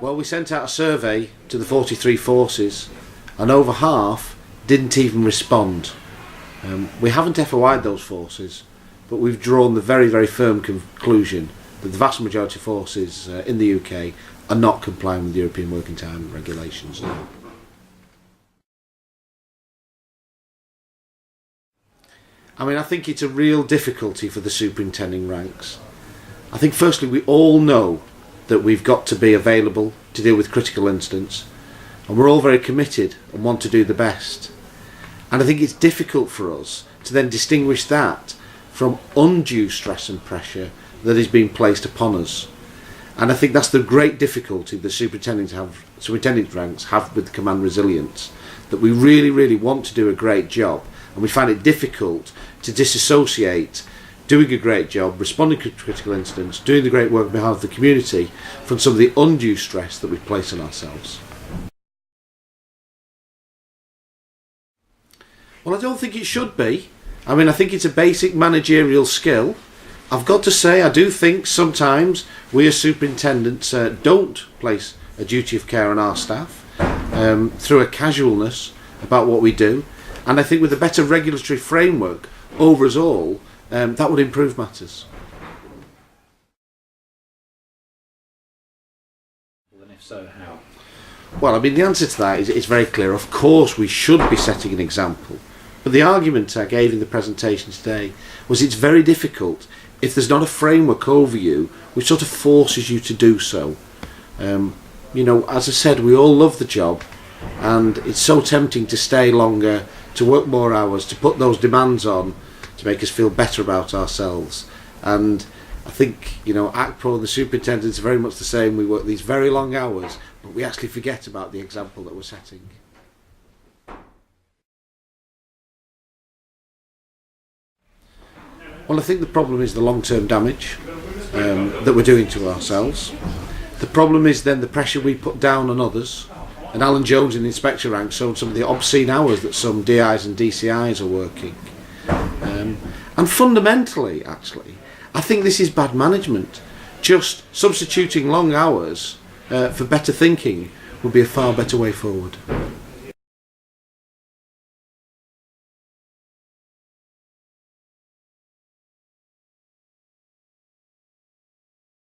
Well, we sent out a survey to the 43 forces and over half didn't even respond. We haven't FOI'd those forces, but we've drawn the very, very firm conclusion that the vast majority of forces in the UK are not complying with European Working Time regulations. I mean, I think it's a real difficulty for the superintending ranks. I think firstly we all know that we've got to be available to deal with critical incidents, and we're all very committed and want to do the best. And I think it's difficult for us to then distinguish that from undue stress and pressure that is being placed upon us. And I think that's the great difficulty the superintendent ranks have with command resilience, that we really, really want to do a great job, and we find it difficult to disassociate doing a great job, responding to critical incidents, doing the great work on behalf of the community from some of the undue stress that we place on ourselves. Well, I don't think it should be. I mean, I think it's a basic managerial skill. I've got to say, I do think sometimes we as superintendents don't place a duty of care on our staff through a casualness about what we do. And I think with a better regulatory framework over us all, that would improve matters. Well, and if so, how? Well, I mean, the answer to that is it's very clear. Of course, we should be setting an example. But the argument I gave in the presentation today was it's very difficult if there's not a framework over you which sort of forces you to do so. You know, as I said, we all love the job, and it's so tempting to stay longer, to work more hours, to put those demands on, to make us feel better about ourselves. And I think, you know, ACPO and the superintendents are very much the same. We work these very long hours, but we actually forget about the example that we're setting. Well, I think the problem is the long-term damage that we're doing to ourselves. The problem is then the pressure we put down on others. And Alan Jones in the inspector ranks showed some of the obscene hours that some DIs and DCIs are working. And fundamentally, actually, I think this is bad management. Just substituting long hours for better thinking would be a far better way forward.